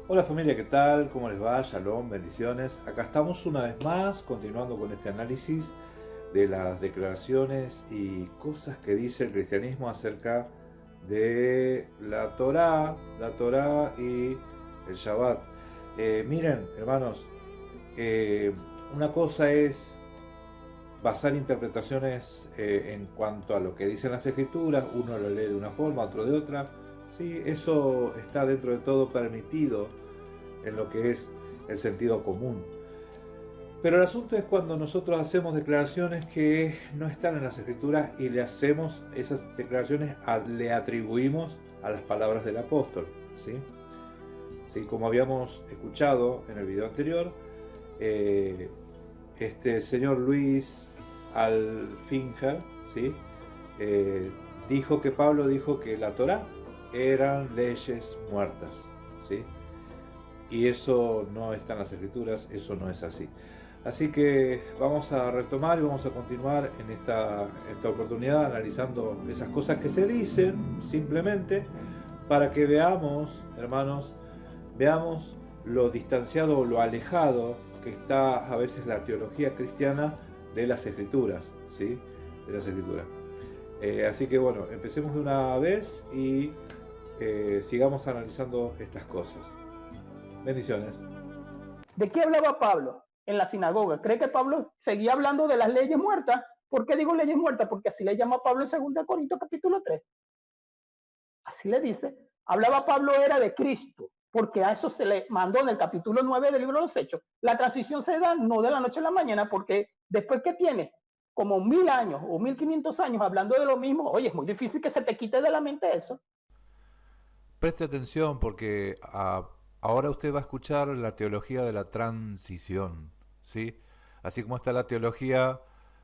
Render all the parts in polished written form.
Hola familia, ¿qué tal? ¿Cómo les va? Shalom, bendiciones. Acá estamos una vez más, continuando con este análisis de las declaraciones y cosas que dice el cristianismo acerca de la Torá y el Shabbat. Miren, hermanos, eh, una cosa es basar interpretaciones en cuanto a lo que dicen las escrituras, uno lo lee de una forma, otro de otra. Sí, eso está dentro de todo permitido en lo que es el sentido común. Pero el asunto es cuando nosotros hacemos declaraciones que no están en las escrituras y le hacemos esas declaraciones, le atribuimos a las palabras del apóstol. ¿Sí? ¿Sí? Como habíamos escuchado en el video anterior, eh, este señor Luis Alfinger, ¿sí? Eh, dijo que Pablo dijo que la Torá eran leyes muertas. ¿Sí? Y eso no está en las escrituras, eso no es así. Así que vamos a retomar y vamos a continuar en esta oportunidad analizando esas cosas que se dicen simplemente para que veamos, hermanos, veamos lo distanciado o lo alejado que está a veces la teología cristiana de las escrituras, ¿sí? De las escrituras. Así que bueno, empecemos de una vez y sigamos analizando estas cosas. Bendiciones. ¿De qué hablaba Pablo en la sinagoga? ¿Cree que Pablo seguía hablando de las leyes muertas? ¿Por qué digo leyes muertas? Porque así le llama Pablo en 2 Corintios capítulo 3. Así le dice. Hablaba Pablo era de Cristo, porque a eso se le mandó en el capítulo 9 del libro de los Hechos. La transición se da no de la noche a la mañana, porque después que tiene como 1000 años o 1500 años hablando de lo mismo, oye, es muy difícil que se te quite de la mente eso. Preste atención porque ahora usted va a escuchar la teología de la transición, ¿sí? Así como está la teología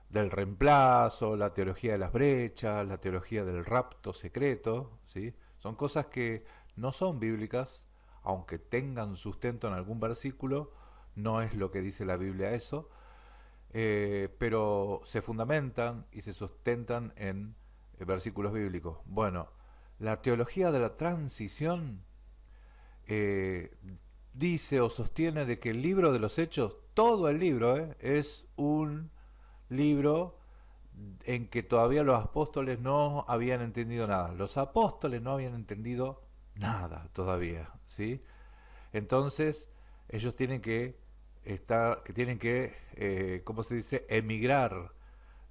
del reemplazo, la teología de las brechas, la teología del rapto secreto, ¿sí? Son cosas que no son bíblicas, aunque tengan sustento en algún versículo, no es lo que dice la Biblia eso, pero se fundamentan y se sustentan en versículos bíblicos. Bueno, la teología de la transición eh, dice o sostiene de que el libro de los Hechos, todo el libro, es un libro en que todavía los apóstoles no habían entendido nada. Los apóstoles no habían entendido nada todavía, ¿sí? Entonces, ellos tienen que ¿cómo se dice? Emigrar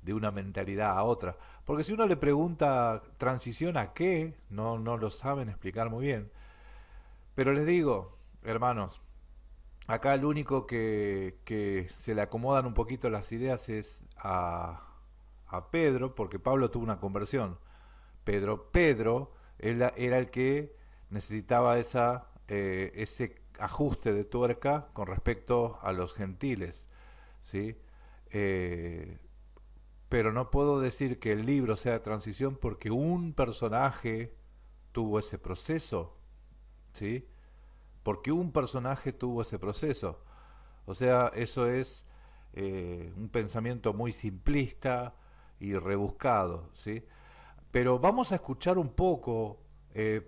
de una mentalidad a otra. Porque si uno le pregunta transición a qué, no lo saben explicar muy bien. Pero les digo, hermanos, acá el único que se le acomodan un poquito las ideas es a Pedro, porque Pablo tuvo una conversión. Pedro era el que necesitaba ese ajuste de tuerca con respecto a los gentiles, ¿sí? Eh, pero no puedo decir que el libro sea de transición porque un personaje tuvo ese proceso, ¿sí? Porque un personaje tuvo ese proceso. O sea, eso es un pensamiento muy simplista y rebuscado, ¿sí? Pero vamos a escuchar un poco,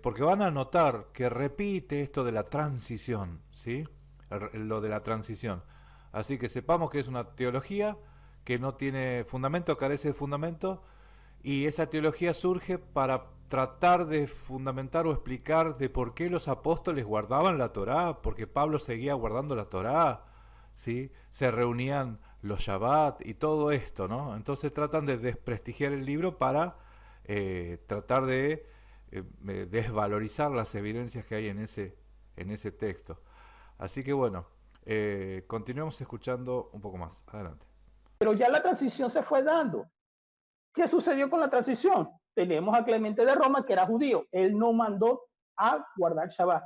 porque van a notar que repite esto de la transición, ¿sí? Lo de la transición. Así que sepamos que es una teología que no tiene fundamento, carece de fundamento, y esa teología surge para tratar de fundamentar o explicar de por qué los apóstoles guardaban la Torá, porque Pablo seguía guardando la Torá, ¿sí? Se reunían los Shabbat y todo esto, ¿no? Entonces tratan de desprestigiar el libro para tratar de desvalorizar las evidencias que hay en ese texto. Así que bueno, continuemos escuchando un poco más. Adelante. Pero ya la transición se fue dando. ¿Qué sucedió con la transición? Tenemos a Clemente de Roma, que era judío. Él no mandó a guardar Shabbat.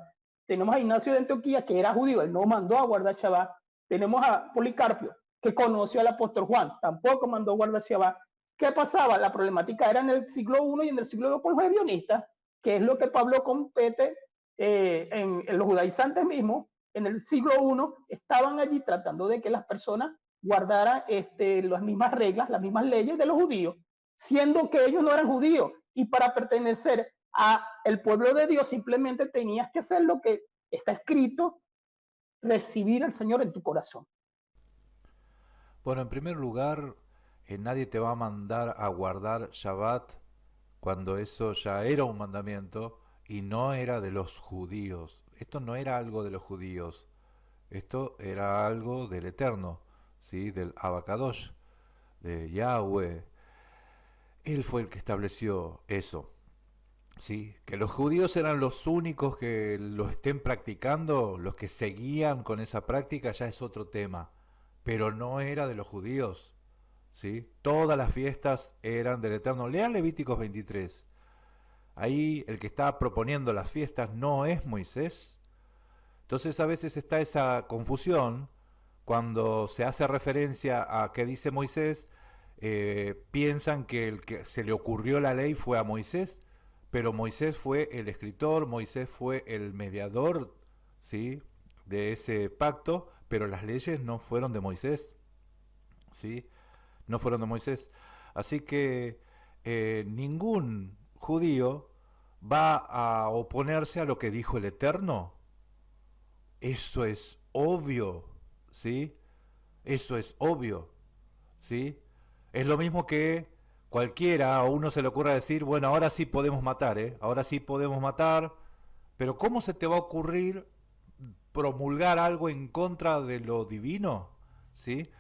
Tenemos a Ignacio de Antioquía, que era judío. Él no mandó a guardar Shabbat. Tenemos a Policarpio, que conoció al apóstol Juan. Tampoco mandó a guardar Shabbat. ¿Qué pasaba? La problemática era en el siglo I y en el siglo II con los avionistas, que es lo que Pablo compete en los judaizantes mismos. En el siglo I estaban allí tratando de que las personas guardaran las mismas reglas, las mismas leyes de los judíos, siendo que ellos no eran judíos, y para pertenecer a el pueblo de Dios simplemente tenías que hacer lo que está escrito recibir al Señor en tu corazón. Bueno, en primer lugar, nadie te va a mandar a guardar Shabbat cuando eso ya era un mandamiento y no era de los judíos. Esto no era algo de los judíos, esto era algo del Eterno, ¿sí? Del Abacadosh, de Yahweh. Él fue el que estableció eso. Sí, que los judíos eran los únicos que lo estén practicando, los que seguían con esa práctica ya es otro tema, pero no era de los judíos, ¿sí? Todas las fiestas eran del Eterno. Lean Levíticos 23. Ahí el que está proponiendo las fiestas no es Moisés. Entonces a veces está esa confusión cuando se hace referencia a qué dice Moisés, piensan que el que se le ocurrió la ley fue a Moisés, pero Moisés fue el escritor, Moisés fue el mediador, ¿sí? De ese pacto, pero las leyes no fueron de Moisés, ¿sí? No fueron de Moisés. Así que ningún judío va a oponerse a lo que dijo el Eterno. Eso es obvio, ¿sí? Eso es obvio, ¿sí? Es lo mismo que cualquiera, a uno se le ocurra decir, bueno, ahora sí podemos matar, ¿eh? Ahora sí podemos matar, pero ¿cómo se te va a ocurrir promulgar algo en contra de lo divino? ¿Sí?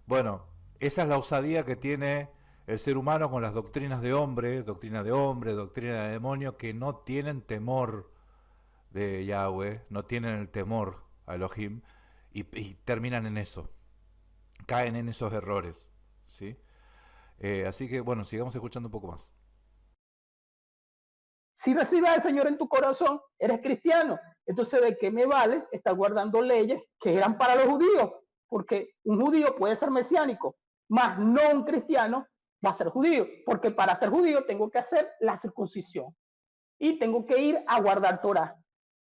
Bueno, esa es la osadía que tiene el ser humano con las doctrinas de hombre, doctrina de demonio, que no tienen temor de Yahweh, no tienen el temor a Elohim y terminan en eso, caen en esos errores, ¿sí? Así que bueno, sigamos escuchando un poco más. Si recibes al Señor en tu corazón, eres cristiano. Entonces, ¿de qué me vale estar guardando leyes que eran para los judíos? Porque un judío puede ser mesiánico, mas no un cristiano va a ser judío, porque para ser judío tengo que hacer la circuncisión y tengo que ir a guardar Torah.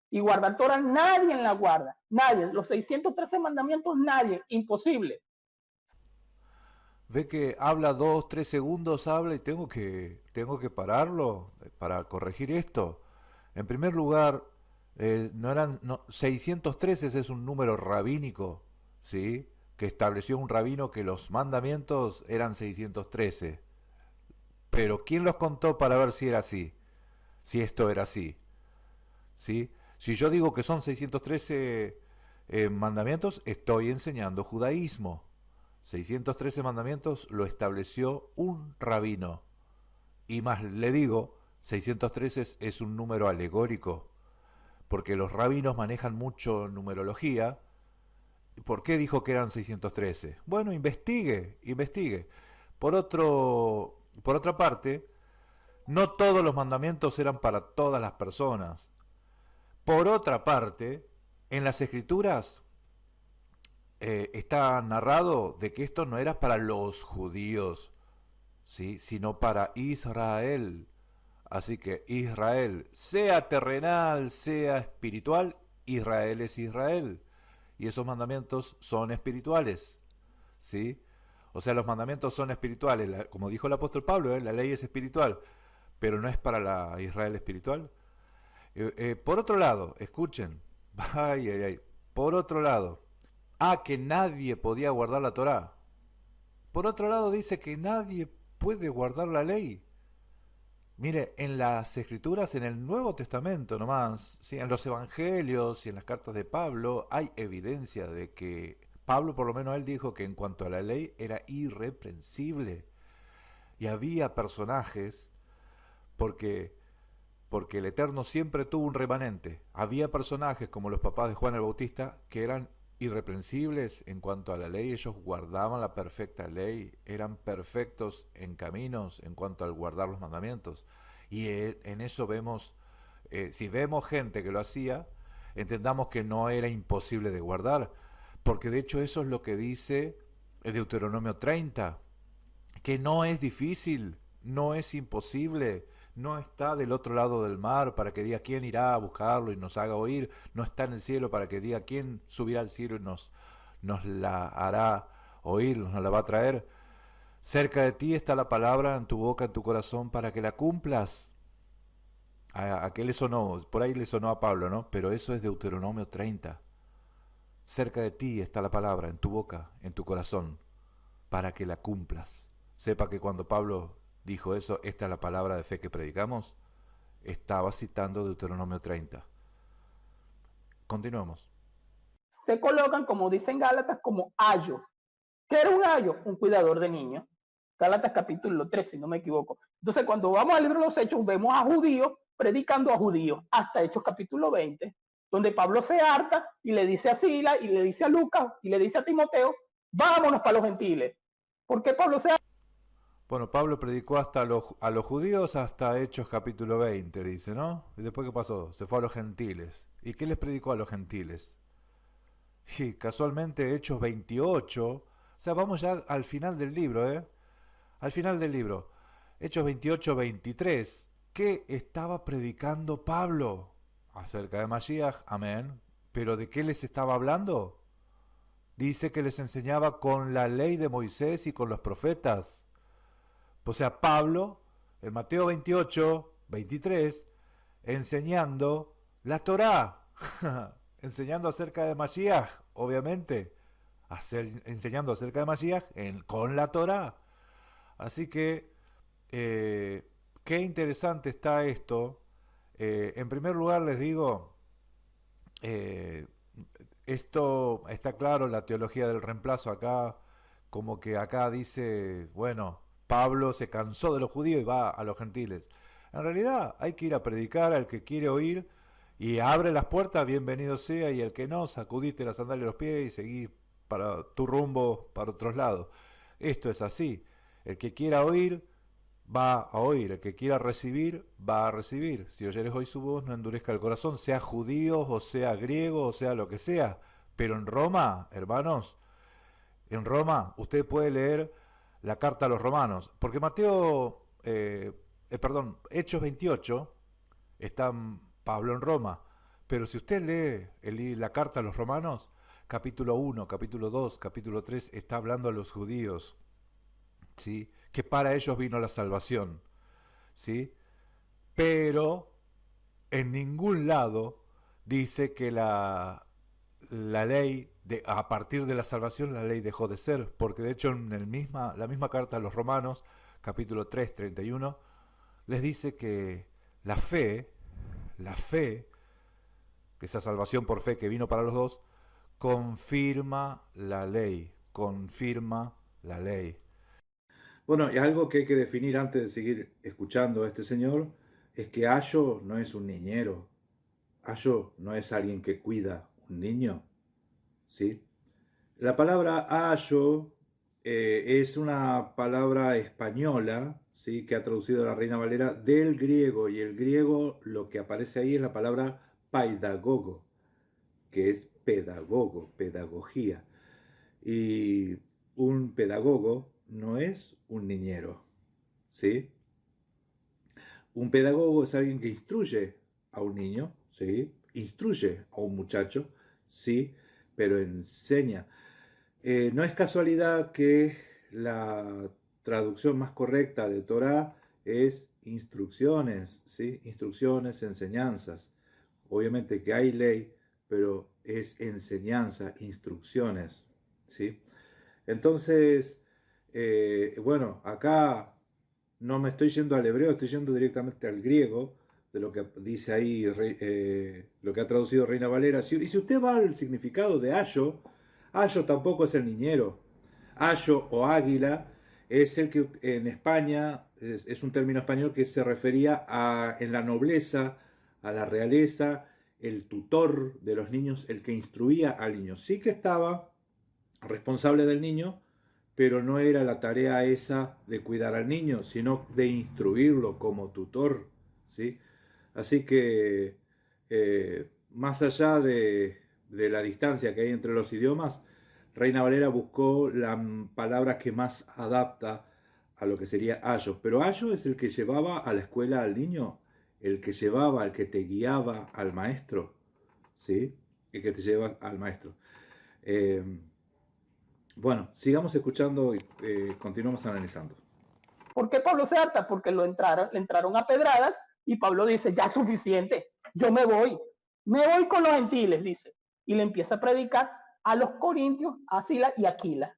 Y guardar Torah nadie la guarda, nadie. Los 613 mandamientos, nadie, imposible. Ve que habla 2, 3 segundos, habla y tengo que pararlo para corregir esto. En primer lugar, no eran, no, 613 es un número rabínico, ¿sí? Que estableció un rabino que los mandamientos eran 613. Pero ¿quién los contó para ver si era así? Si esto era así, ¿sí? Si yo digo que son 613 mandamientos, estoy enseñando judaísmo. 613 mandamientos lo estableció un rabino. Y más le digo, 613 es un número alegórico, porque los rabinos manejan mucho numerología. ¿Por qué dijo que eran 613? Bueno, investigue. Por otra parte, no todos los mandamientos eran para todas las personas. Por otra parte, en las escrituras está narrado de que esto no era para los judíos, ¿sí? Sino para Israel. Así que Israel, sea terrenal, sea espiritual, Israel es Israel. Y esos mandamientos son espirituales, ¿sí? O sea, los mandamientos son espirituales, como dijo el apóstol Pablo, la ley es espiritual, pero no es para la Israel espiritual. Por otro lado, escuchen, ay, ay, ay, por otro lado, que nadie podía guardar la Torá. Por otro lado dice que nadie puede guardar la ley. Mire, en las escrituras, en el Nuevo Testamento nomás, ¿sí? En los evangelios y en las cartas de Pablo, hay evidencia de que Pablo, por lo menos él dijo que en cuanto a la ley era irreprensible. Y había personajes, porque, porque el Eterno siempre tuvo un remanente. Había personajes como los papás de Juan el Bautista que eran irreprensibles en cuanto a la ley, ellos guardaban la perfecta ley, eran perfectos en caminos en cuanto al guardar los mandamientos. Y en eso vemos, si vemos gente que lo hacía, entendamos que no era imposible de guardar, porque de hecho eso es lo que dice el Deuteronomio 30, que no es difícil, no es imposible, no está del otro lado del mar para que diga quién irá a buscarlo y nos haga oír, no está en el cielo para que diga quién subirá al cielo y nos la hará oír, nos la va a traer. Cerca de ti está la palabra, en tu boca, en tu corazón, para que la cumplas. ¿A qué le sonó? Por ahí le sonó a Pablo, ¿no? Pero eso es Deuteronomio 30. Cerca de ti está la palabra, en tu boca, en tu corazón, para que la cumplas. Sepa que cuando Pablo dijo eso, esta es la palabra de fe que predicamos, estaba citando Deuteronomio 30. Continuemos. Se colocan, como dicen Gálatas, como ayo. ¿Qué era un ayo? Un cuidador de niños. Gálatas capítulo 3, si no me equivoco. Entonces, cuando vamos al libro de los Hechos, vemos a judíos predicando a judíos, hasta Hechos capítulo 20, donde Pablo se harta y le dice a Sila, y le dice a Lucas, y le dice a Timoteo, vámonos para los gentiles. ¿Por qué Pablo se harta? Bueno, Pablo predicó hasta a los judíos hasta Hechos capítulo 20, dice, ¿no? ¿Y después qué pasó? Se fue a los gentiles. ¿Y qué les predicó a los gentiles? Y casualmente Hechos 28, o sea, vamos ya al final del libro, ¿eh? Al final del libro. Hechos 28, 23. ¿Qué estaba predicando Pablo? Acerca de Mashiach, amén. ¿Pero de qué les estaba hablando? Dice que les enseñaba con la ley de Moisés y con los profetas. O sea, Pablo, en Mateo 28, 23, enseñando la Torá, enseñando acerca de Mashiach, obviamente, enseñando acerca de Mashiach con la Torá. Así que, qué interesante está esto. En primer lugar les digo, eh, esto está claro, la teología del reemplazo acá, como que acá dice, bueno, Pablo se cansó de los judíos y va a los gentiles. En realidad hay que ir a predicar al que quiere oír y abre las puertas, bienvenido sea, y el que no, sacudiste las sandalias de los pies y seguí para tu rumbo, para otros lados. Esto es así. El que quiera oír, va a oír. El que quiera recibir, va a recibir. Si oyeres hoy su voz, no endurezca el corazón, sea judío, o sea griego, o sea lo que sea. Pero en Roma, hermanos, en Roma usted puede leer la carta a los romanos. Porque Hechos 28, está Pablo en Roma. Pero si usted lee la carta a los romanos, capítulo 1, capítulo 2, capítulo 3, está hablando a los judíos, ¿sí? Que para ellos vino la salvación, ¿sí? Pero en ningún lado dice que la ley, a partir de la salvación, la ley dejó de ser, porque de hecho en la misma carta a los romanos, capítulo 3, 31, les dice que la fe, esa salvación por fe que vino para los dos, confirma la ley. Bueno, y algo que hay que definir antes de seguir escuchando a este señor es que Ayo no es un niñero. Ayo no es alguien que cuida un niño, ¿sí? La palabra ayo es una palabra española, ¿sí? Que ha traducido la Reina Valera del griego, y el griego lo que aparece ahí es la palabra paidagogo, que es pedagogo, pedagogía. Y un pedagogo no es un niñero, ¿sí? Un pedagogo es alguien que instruye a un niño, ¿sí? Instruye a un muchacho, sí, pero enseña. No es casualidad que la traducción más correcta de Torah es instrucciones, ¿sí? Instrucciones, enseñanzas. Obviamente que hay ley, pero es enseñanza, instrucciones, ¿sí? Entonces, bueno, acá no me estoy yendo al hebreo, estoy yendo directamente al griego, de lo que dice ahí, lo que ha traducido Reina Valera. Y si usted va al significado de ayo, ayo tampoco es el niñero. Ayo o águila es el que en España es un término español que se refería en la nobleza, a la realeza, el tutor de los niños, el que instruía al niño. Sí que estaba responsable del niño, pero no era la tarea esa de cuidar al niño, sino de instruirlo como tutor, ¿sí? Así que, más allá de la distancia que hay entre los idiomas, Reina Valera buscó la palabra que más adapta a lo que sería ayo. Pero ayo es el que llevaba a la escuela al niño, el que llevaba, el que te guiaba al maestro, ¿sí? El que te lleva al maestro. Eh, bueno, sigamos escuchando y continuamos analizando. ¿Por qué Pablo se harta? Porque le entraron a pedradas Y Pablo dice, ya es suficiente, yo me voy con los gentiles, dice. Y le empieza a predicar a los corintios, a Sila y a Aquila.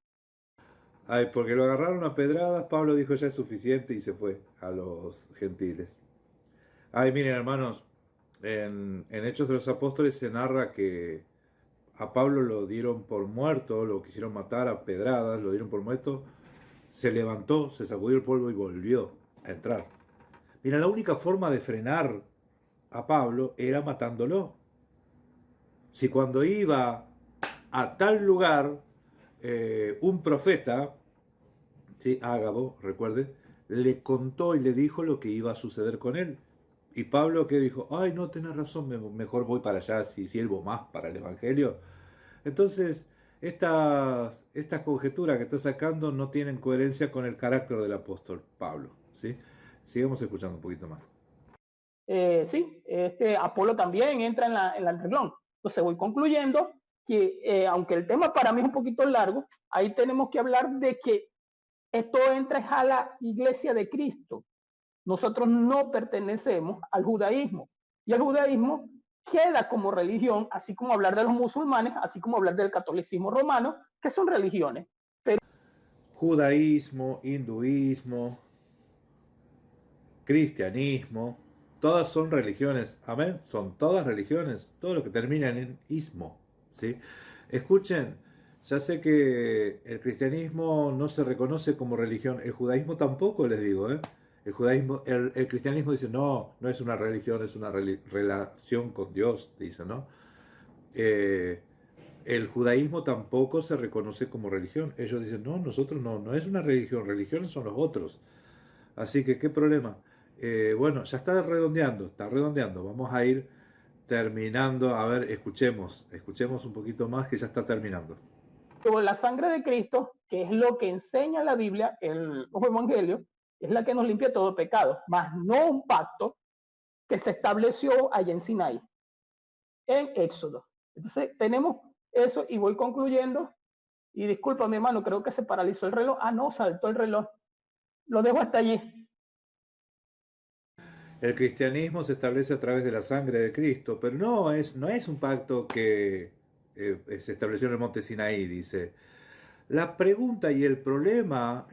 Ay, porque lo agarraron a pedradas, Pablo dijo ya es suficiente y se fue a los gentiles. Ay, miren hermanos, en Hechos de los Apóstoles se narra que a Pablo lo dieron por muerto, lo quisieron matar a pedradas, lo dieron por muerto, se levantó, se sacudió el polvo y volvió a entrar. Mira, la única forma de frenar a Pablo era matándolo. Si cuando iba a tal lugar un profeta, ¿sí? Ágabo, recuerde, le contó y le dijo lo que iba a suceder con él. Y Pablo que dijo, ay, no, tenés razón, mejor voy para allá, si sirvo más para el Evangelio. Entonces, estas conjeturas que está sacando no tienen coherencia con el carácter del apóstol Pablo. ¿Sí? Sigamos escuchando un poquito más. Sí, Apolo también entra en el renglón. Entonces voy concluyendo que, aunque el tema para mí es un poquito largo, ahí tenemos que hablar de que esto entra a la iglesia de Cristo. Nosotros no pertenecemos al judaísmo. Y el judaísmo queda como religión, así como hablar de los musulmanes, así como hablar del catolicismo romano, que son religiones. Pero Judaísmo, hinduismo, cristianismo, todas son religiones. Amén. Son todas religiones. Todo lo que termina en ismo. ¿Sí? Escuchen, ya sé que el cristianismo no se reconoce como religión. El judaísmo tampoco, les digo. El cristianismo dice, no, no es una religión, es una relación con Dios, dice, ¿no? El judaísmo tampoco se reconoce como religión. Ellos dicen, no, nosotros no, no es una religión, religiones son los otros. Así que, ¿qué problema? Bueno, ya está redondeando. Vamos a ir terminando. A ver, escuchemos un poquito más que ya está terminando. la sangre de Cristo, que es lo que enseña la Biblia, los evangelios, es la que nos limpia todo pecado, más no un pacto que se estableció allá en Sinaí, en Éxodo. Entonces, tenemos eso y voy concluyendo. Y disculpa, mi hermano, creo que se paralizó el reloj. Ah, no, saltó el reloj. Lo dejo hasta allí. El cristianismo se establece a través de la sangre de Cristo, pero no es un pacto que se estableció en el monte Sinaí, dice. La pregunta y el problema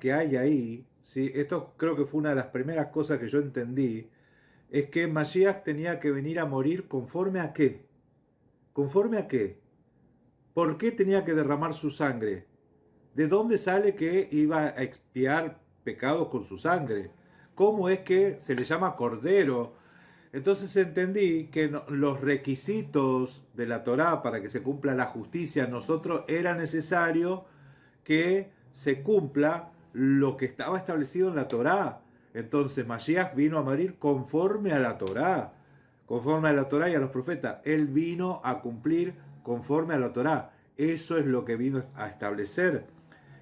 que hay ahí, ¿sí? Esto creo que fue una de las primeras cosas que yo entendí, es que Mashiach tenía que venir a morir conforme a qué. ¿Conforme a qué? ¿Por qué tenía que derramar su sangre? ¿De dónde sale que iba a expiar pecados con su sangre? ¿Cómo es que se le llama cordero? Entonces entendí que los requisitos de la Torá para que se cumpla la justicia en nosotros era necesario que se cumpla lo que estaba establecido en la Torá. Entonces Mashiach vino a morir conforme a la Torá, conforme a la Torá y a los profetas. Él vino a cumplir conforme a la Torá. Eso es lo que vino a establecer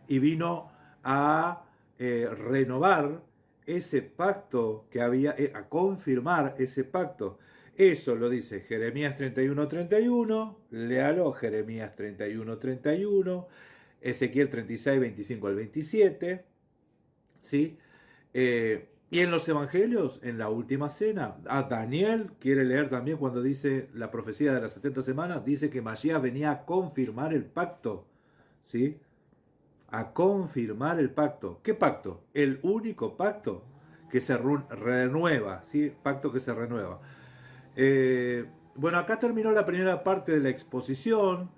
y vino a renovar ese pacto que había, a confirmar ese pacto. Eso lo dice Jeremías 31:31, léalo, Jeremías 31:31, Ezequiel 36, 25 al 27, ¿sí? Y en los evangelios, en la última cena, a Daniel quiere leer también cuando dice la profecía de las 70 semanas, dice que Mashiach venía a confirmar el pacto, ¿sí? A confirmar el pacto. ¿Qué pacto? El único pacto que se renueva, ¿sí? Pacto que se renueva. Bueno, acá terminó la primera parte de la exposición.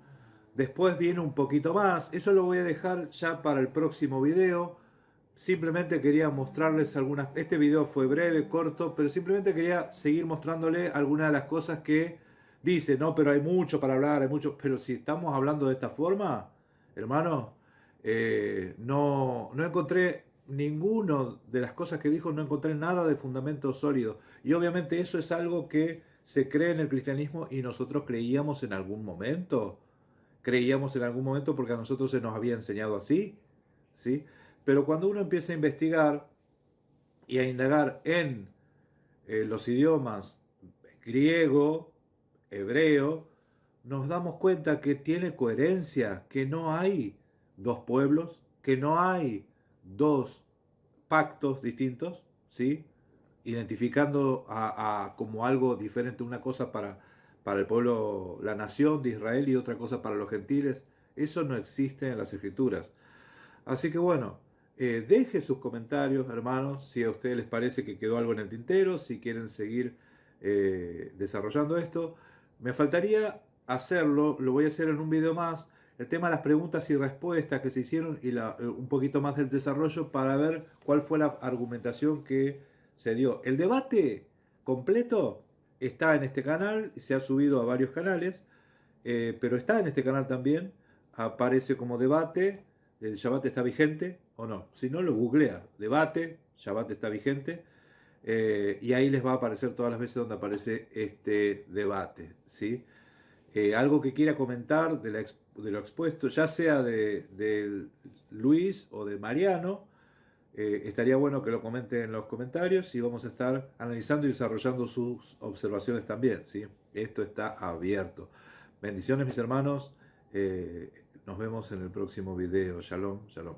Después viene un poquito más. Eso lo voy a dejar ya para el próximo video. Simplemente quería mostrarles algunas... Este video fue breve, corto, pero simplemente quería seguir mostrándole algunas de las cosas que dice, ¿no? Pero hay mucho para hablar, hay mucho... Pero si estamos hablando de esta forma, hermano, no encontré ninguno de las cosas que dijo, no encontré nada de fundamento sólido. Y obviamente eso es algo que se cree en el cristianismo y nosotros creíamos en algún momento. Creíamos en algún momento porque a nosotros se nos había enseñado así, ¿sí? Pero cuando uno empieza a investigar y a indagar en los idiomas griego, hebreo, nos damos cuenta que tiene coherencia, que no hay dos pueblos, que no hay dos pactos distintos, ¿sí? identificando como algo diferente, una cosa para el pueblo, la nación de Israel y otra cosa para los gentiles. Eso no existe en las escrituras. Así que bueno, deje sus comentarios, hermanos, si a ustedes les parece que quedó algo en el tintero, si quieren seguir desarrollando esto. Me faltaría hacerlo, lo voy a hacer en un video más, el tema de las preguntas y respuestas que se hicieron y un poquito más del desarrollo para ver cuál fue la argumentación que se dio. El debate completo está en este canal, se ha subido a varios canales, pero está en este canal también, aparece como debate, el Shabbat está vigente o no. Si no, lo googlea, debate, Shabbat está vigente, y ahí les va a aparecer todas las veces donde aparece este debate, ¿sí? Algo que quiera comentar de lo expuesto, ya sea de Luis o de Mariano, estaría bueno que lo comenten en los comentarios y vamos a estar analizando y desarrollando sus observaciones también, ¿sí? Esto está abierto. Bendiciones, mis hermanos. Nos vemos en el próximo video. Shalom, shalom.